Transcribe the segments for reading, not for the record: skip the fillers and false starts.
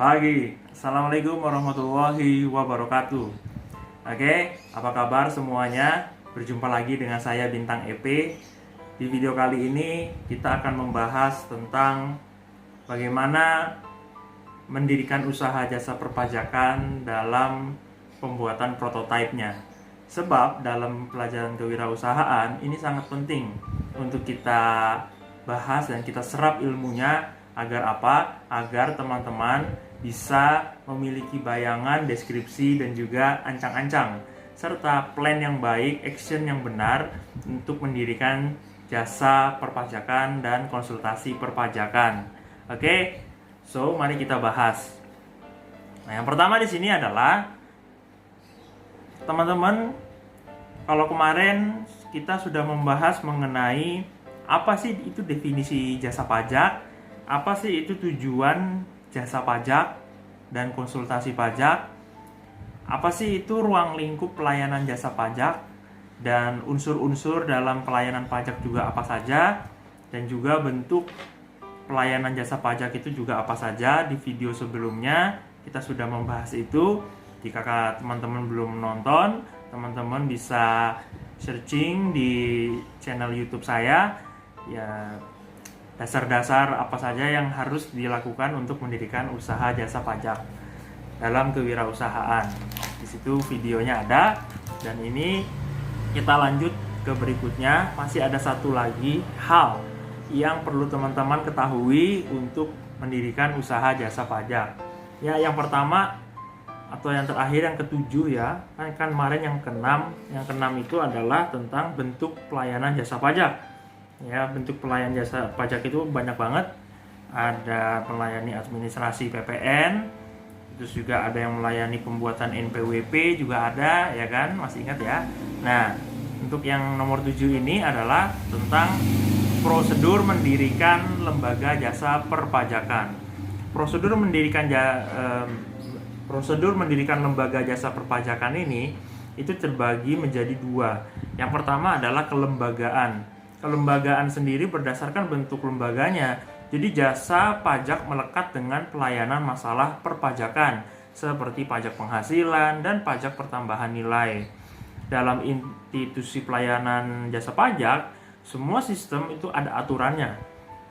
Pagi, Assalamualaikum warahmatullahi wabarakatuh. Oke, apa kabar semuanya? Berjumpa lagi dengan saya Bintang EP. Di video kali ini kita akan membahas tentang bagaimana mendirikan usaha jasa perpajakan dalam pembuatan prototipenya. Sebab dalam pelajaran kewirausahaan ini sangat penting untuk kita bahas dan kita serap ilmunya. Agar apa? Agar teman-teman bisa memiliki bayangan, deskripsi, dan juga ancang-ancang serta plan yang baik, action yang benar untuk mendirikan jasa perpajakan dan konsultasi perpajakan. Oke, so mari kita bahas. Nah, yang pertama di sini adalah teman-teman, kalau kemarin kita sudah membahas mengenai apa sih itu definisi jasa pajak, apa sih itu tujuan jasa pajak dan konsultasi pajak, apa sih itu ruang lingkup pelayanan jasa pajak, dan unsur-unsur dalam pelayanan pajak juga apa saja, dan juga bentuk pelayanan jasa pajak itu juga apa saja. Di video sebelumnya kita sudah membahas itu. Jika teman-teman belum nonton, teman-teman bisa searching di channel YouTube saya ya, dasar-dasar apa saja yang harus dilakukan untuk mendirikan usaha jasa pajak dalam kewirausahaan. Di situ videonya ada, dan ini kita lanjut ke berikutnya. Masih ada satu lagi hal yang perlu teman-teman ketahui untuk mendirikan usaha jasa pajak. Ya, yang pertama atau yang terakhir, yang ketujuh ya. Kan kemarin yang keenam. Yang keenam itu adalah tentang bentuk pelayanan jasa pajak. Ya, bentuk pelayanan jasa pajak itu banyak banget. Ada melayani administrasi PPN, terus juga ada yang melayani pembuatan NPWP juga ada, ya kan? Masih ingat ya? Nah, untuk yang nomor 7 ini adalah tentang prosedur mendirikan lembaga jasa perpajakan. Prosedur mendirikan lembaga jasa perpajakan ini itu terbagi menjadi dua. Yang pertama adalah kelembagaan. Kelembagaan sendiri berdasarkan bentuk lembaganya. Jadi jasa pajak melekat dengan pelayanan masalah perpajakan seperti pajak penghasilan dan pajak pertambahan nilai. Dalam institusi pelayanan jasa pajak, semua sistem itu ada aturannya.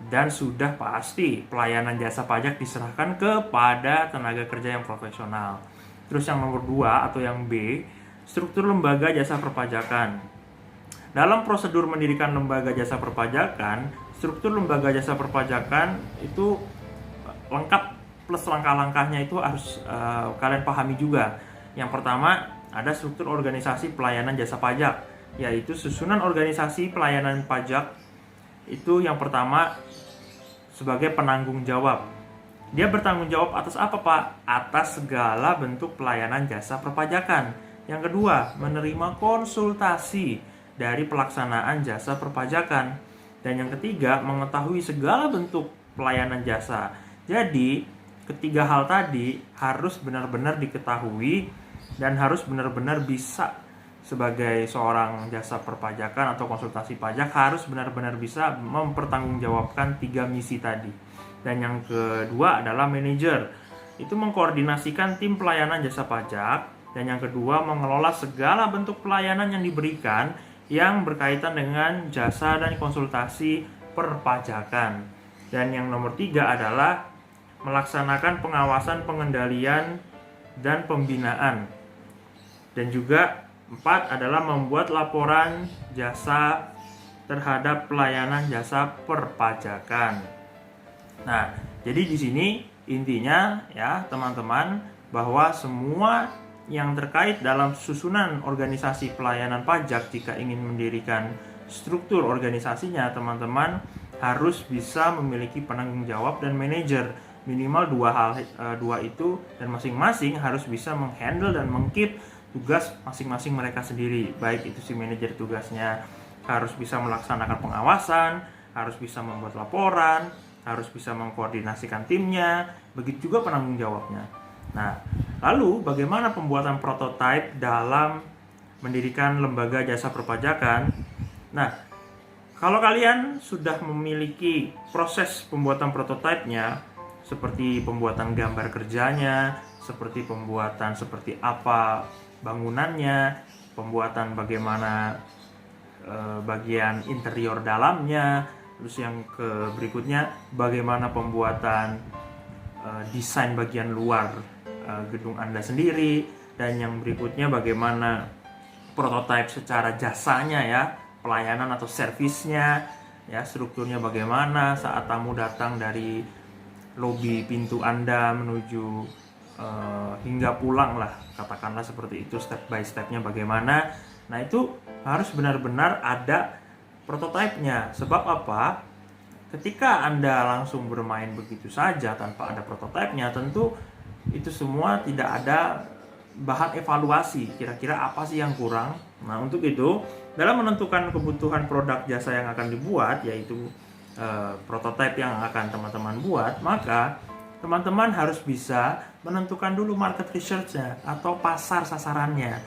Dan sudah pasti pelayanan jasa pajak diserahkan kepada tenaga kerja yang profesional. Terus yang nomor 2 atau yang B, struktur lembaga jasa perpajakan. Dalam prosedur mendirikan lembaga jasa perpajakan, struktur lembaga jasa perpajakan itu lengkap plus langkah-langkahnya itu harus kalian pahami juga. Yang pertama, ada struktur organisasi pelayanan jasa pajak, yaitu susunan organisasi pelayanan pajak. Itu yang pertama sebagai penanggung jawab. Dia bertanggung jawab atas apa, Pak? Atas segala bentuk pelayanan jasa perpajakan. Yang kedua, menerima konsultasi dari pelaksanaan jasa perpajakan. Dan yang ketiga, mengetahui segala bentuk pelayanan jasa. Jadi, ketiga hal tadi harus benar-benar diketahui dan harus benar-benar bisa sebagai seorang jasa perpajakan atau konsultasi pajak, harus benar-benar bisa mempertanggungjawabkan 3 misi tadi. Dan yang kedua adalah manajer. Itu mengkoordinasikan tim pelayanan jasa pajak. Dan yang kedua, mengelola segala bentuk pelayanan yang diberikan yang berkaitan dengan jasa dan konsultasi perpajakan. Dan yang nomor 3 adalah melaksanakan pengawasan, pengendalian, dan pembinaan. Dan juga 4 adalah membuat laporan jasa terhadap pelayanan jasa perpajakan. Nah, jadi di sini intinya ya teman-teman, bahwa semua yang terkait dalam susunan organisasi pelayanan pajak, jika ingin mendirikan struktur organisasinya, teman-teman harus bisa memiliki penanggung jawab dan manajer. Minimal dua itu, dan masing-masing harus bisa menghandle dan mengkeep tugas masing-masing mereka sendiri. Baik itu si manajer tugasnya harus bisa melaksanakan pengawasan, harus bisa membuat laporan, harus bisa mengkoordinasikan timnya, begitu juga penanggung jawabnya. Nah, lalu bagaimana pembuatan prototipe dalam mendirikan lembaga jasa perpajakan? Nah, kalau kalian sudah memiliki proses pembuatan prototipenya, seperti pembuatan gambar kerjanya, seperti pembuatan seperti apa bangunannya, pembuatan bagaimana bagian interior dalamnya, terus yang berikutnya bagaimana pembuatan desain bagian luar gedung Anda sendiri, dan yang berikutnya bagaimana prototipe secara jasanya ya, pelayanan atau servisnya ya, strukturnya bagaimana saat tamu datang dari lobi pintu Anda menuju hingga pulang lah, katakanlah seperti itu, step by stepnya bagaimana. Nah itu harus benar-benar ada prototipenya. Sebab apa? Ketika Anda langsung bermain begitu saja tanpa ada prototipenya, tentu itu semua tidak ada bahan evaluasi, kira-kira apa sih yang kurang. Nah untuk itu, dalam menentukan kebutuhan produk jasa yang akan dibuat, yaitu prototipe yang akan teman-teman buat, maka teman-teman harus bisa menentukan dulu market research-nya atau pasar sasarannya.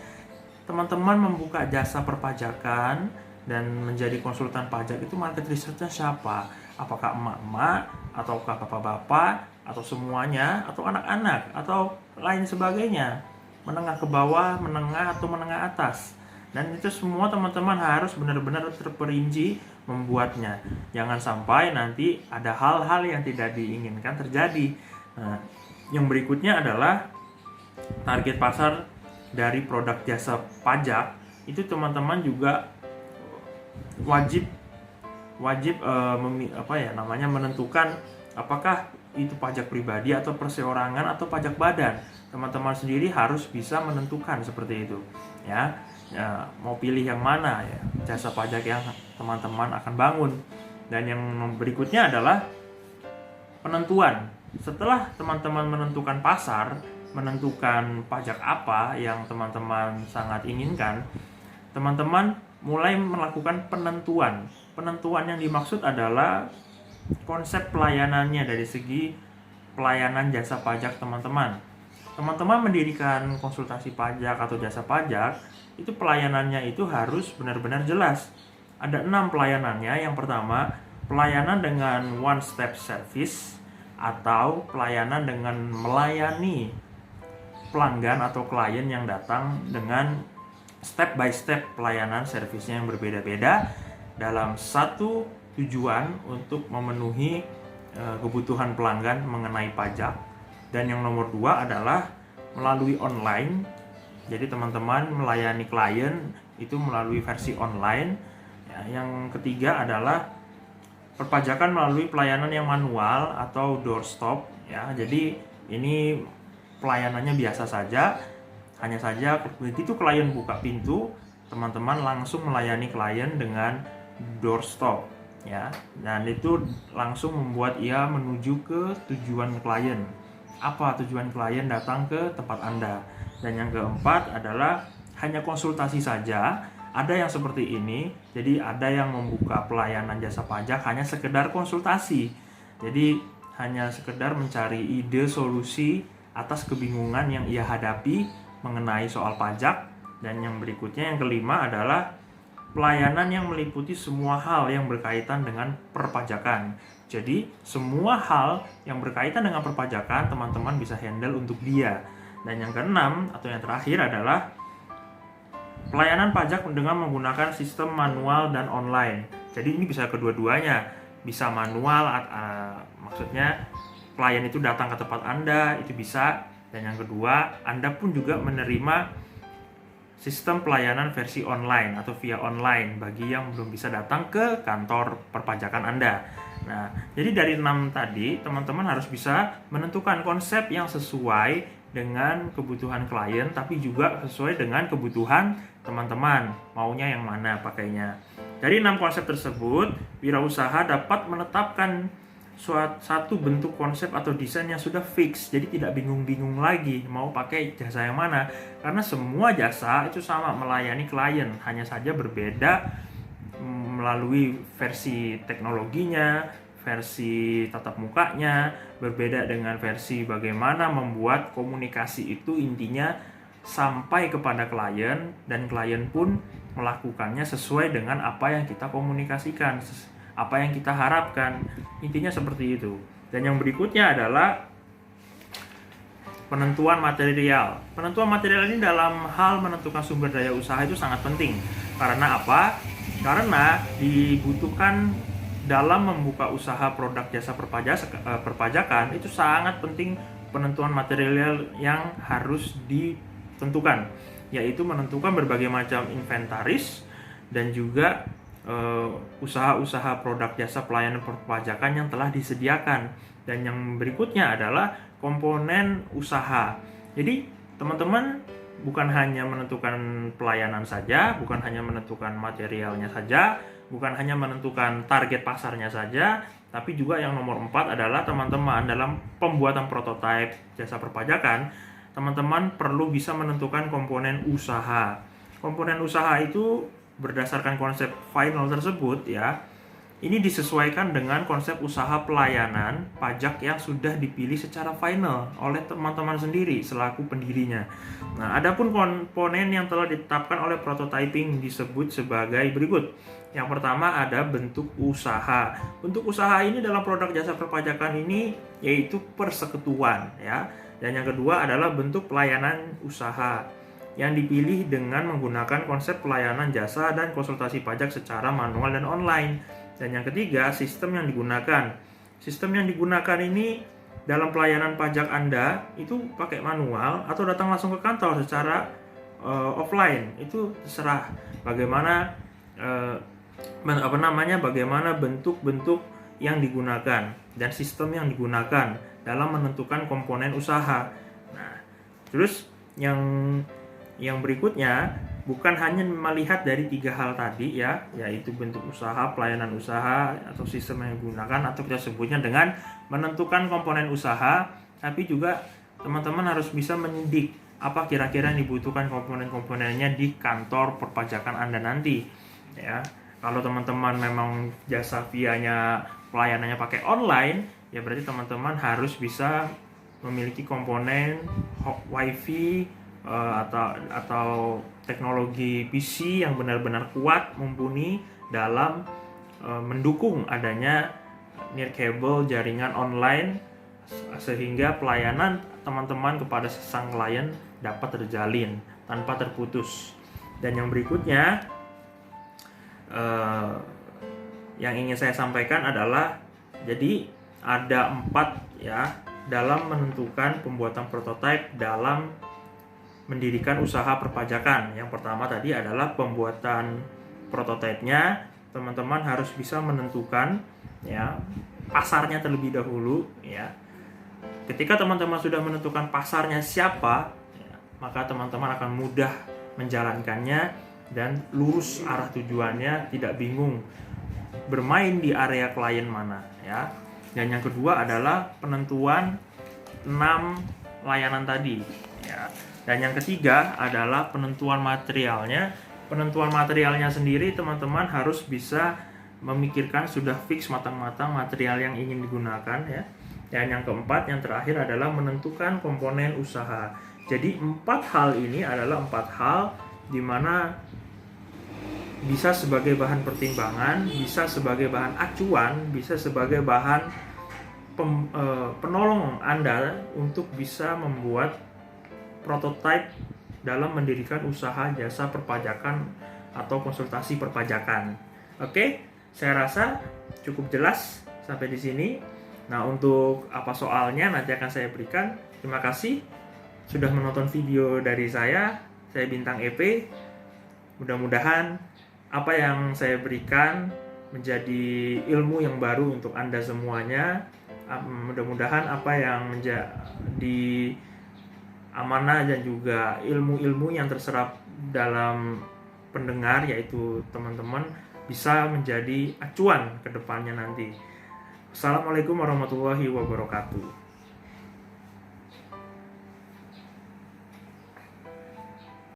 Teman-teman membuka jasa perpajakan dan menjadi konsultan pajak, itu market research-nya siapa? Apakah emak-emak, ataukah bapak-bapak, atau semuanya, atau anak-anak, atau lain sebagainya, menengah ke bawah, menengah atau menengah atas. Dan itu semua teman-teman harus benar-benar terperinci membuatnya. Jangan sampai nanti ada hal-hal yang tidak diinginkan terjadi. Nah, yang berikutnya adalah target pasar dari produk jasa pajak. Itu teman-teman juga wajib menentukan apakah itu pajak pribadi atau perseorangan atau pajak badan. Teman-teman sendiri harus bisa menentukan seperti itu ya. Mau pilih yang mana ya jasa pajak yang teman-teman akan bangun. Dan yang berikutnya adalah penentuan. Setelah teman-teman menentukan pasar, menentukan pajak apa yang teman-teman sangat inginkan, teman-teman mulai melakukan penentuan. Penentuan yang dimaksud adalah konsep pelayanannya dari segi pelayanan jasa pajak teman-teman. Teman-teman mendirikan konsultasi pajak atau jasa pajak, itu pelayanannya itu harus benar-benar jelas. Ada 6 pelayanannya. Yang pertama, pelayanan dengan one step service atau pelayanan dengan melayani pelanggan atau klien yang datang dengan step by step pelayanan servisnya yang berbeda-beda dalam satu tujuan untuk memenuhi kebutuhan pelanggan mengenai pajak. Dan yang nomor 2 adalah melalui online. Jadi teman-teman melayani klien itu melalui versi online ya. Yang ketiga adalah perpajakan melalui pelayanan yang manual atau doorstop ya. Jadi ini pelayanannya biasa saja, hanya saja begitu klien buka pintu, teman-teman langsung melayani klien dengan doorstop ya. Dan itu langsung membuat ia menuju ke tujuan klien. Apa tujuan klien datang ke tempat Anda. Dan yang keempat adalah hanya konsultasi saja. Ada yang seperti ini, jadi ada yang membuka pelayanan jasa pajak hanya sekedar konsultasi. Jadi hanya sekedar mencari ide solusi atas kebingungan yang ia hadapi mengenai soal pajak. Dan yang berikutnya, yang kelima adalah pelayanan yang meliputi semua hal yang berkaitan dengan perpajakan. Jadi semua hal yang berkaitan dengan perpajakan teman-teman bisa handle untuk dia. Dan yang keenam atau yang terakhir adalah pelayanan pajak dengan menggunakan sistem manual dan online. Jadi ini bisa kedua-duanya. Bisa manual, maksudnya klien itu datang ke tempat Anda, itu bisa. Dan yang kedua, Anda pun juga menerima sistem pelayanan versi online atau via online bagi yang belum bisa datang ke kantor perpajakan Anda. Nah, jadi dari 6 tadi, teman-teman harus bisa menentukan konsep yang sesuai dengan kebutuhan klien, tapi juga sesuai dengan kebutuhan teman-teman, maunya yang mana pakainya. Dari 6 konsep tersebut, wirausaha dapat menetapkan satu bentuk konsep atau desain yang sudah fix, jadi tidak bingung-bingung lagi mau pakai jasa yang mana, karena semua jasa itu sama melayani klien, hanya saja berbeda melalui versi teknologinya, versi tatap mukanya, berbeda dengan versi bagaimana membuat komunikasi itu intinya sampai kepada klien, dan klien pun melakukannya sesuai dengan apa yang kita komunikasikan, apa yang kita harapkan. Intinya seperti itu. Dan yang berikutnya adalah penentuan material. Penentuan material ini dalam hal menentukan sumber daya usaha itu sangat penting. Karena apa? Karena dibutuhkan dalam membuka usaha produk jasa perpajakan itu sangat penting penentuan material yang harus ditentukan, yaitu menentukan berbagai macam inventaris dan juga usaha-usaha produk jasa pelayanan perpajakan yang telah disediakan. Dan yang berikutnya adalah komponen usaha. Jadi teman-teman bukan hanya menentukan pelayanan saja, bukan hanya menentukan materialnya saja, bukan hanya menentukan target pasarnya saja, tapi juga yang nomor 4 adalah teman-teman dalam pembuatan prototipe jasa perpajakan, teman-teman perlu bisa menentukan komponen usaha. Komponen usaha itu berdasarkan konsep final tersebut ya, ini disesuaikan dengan konsep usaha pelayanan pajak yang sudah dipilih secara final oleh teman-teman sendiri selaku pendirinya. Nah, adapun komponen yang telah ditetapkan oleh prototyping disebut sebagai berikut. Yang pertama ada bentuk usaha. Bentuk usaha ini dalam produk jasa perpajakan ini yaitu persekutuan ya. Dan yang kedua adalah bentuk pelayanan usaha yang dipilih dengan menggunakan konsep pelayanan jasa dan konsultasi pajak secara manual dan online. Dan yang ketiga, sistem yang digunakan. Sistem yang digunakan ini dalam pelayanan pajak Anda itu pakai manual atau datang langsung ke kantor secara offline. Itu terserah bagaimana bagaimana bentuk-bentuk yang digunakan dan sistem yang digunakan dalam menentukan komponen usaha. Nah, terus yang berikutnya bukan hanya melihat dari 3 hal tadi ya, yaitu bentuk usaha, pelayanan usaha, atau sistem yang digunakan, atau kita sebutnya dengan menentukan komponen usaha, tapi juga teman-teman harus bisa menyidik apa kira-kira yang dibutuhkan komponen-komponennya di kantor perpajakan Anda nanti ya. Kalau teman-teman memang jasa vianya pelayanannya pakai online, ya berarti teman-teman harus bisa memiliki komponen wifi atau teknologi PC yang benar-benar kuat, mumpuni dalam mendukung adanya nirkabel jaringan online sehingga pelayanan teman-teman kepada sang klien dapat terjalin tanpa terputus. Dan yang berikutnya yang ingin saya sampaikan adalah jadi ada 4 ya dalam menentukan pembuatan prototipe dalam mendirikan usaha perpajakan. Yang pertama tadi adalah pembuatan prototipenya. Teman-teman harus bisa menentukan ya pasarnya terlebih dahulu ya. Ketika teman-teman sudah menentukan pasarnya siapa ya, maka teman-teman akan mudah menjalankannya dan lurus arah tujuannya, tidak bingung bermain di area klien mana ya. Dan yang kedua adalah penentuan 6 layanan tadi ya. Dan yang ketiga adalah penentuan materialnya. Penentuan materialnya sendiri teman-teman harus bisa memikirkan sudah fix matang-matang material yang ingin digunakan ya. Dan yang keempat, yang terakhir adalah menentukan komponen usaha. Jadi 4 hal ini adalah 4 hal di mana bisa sebagai bahan pertimbangan, bisa sebagai bahan acuan, bisa sebagai bahan penolong Anda untuk bisa membuat prototipe dalam mendirikan usaha jasa perpajakan atau konsultasi perpajakan. Oke, saya rasa cukup jelas sampai di sini. Nah, untuk apa soalnya nanti akan saya berikan. Terima kasih sudah menonton video dari saya. Saya Bintang EP. Mudah-mudahan apa yang saya berikan menjadi ilmu yang baru untuk Anda semuanya. Mudah-mudahan apa yang menjadi amanah dan juga ilmu-ilmu yang terserap dalam pendengar, yaitu teman-teman, bisa menjadi acuan ke depannya nanti. Assalamualaikum warahmatullahi wabarakatuh.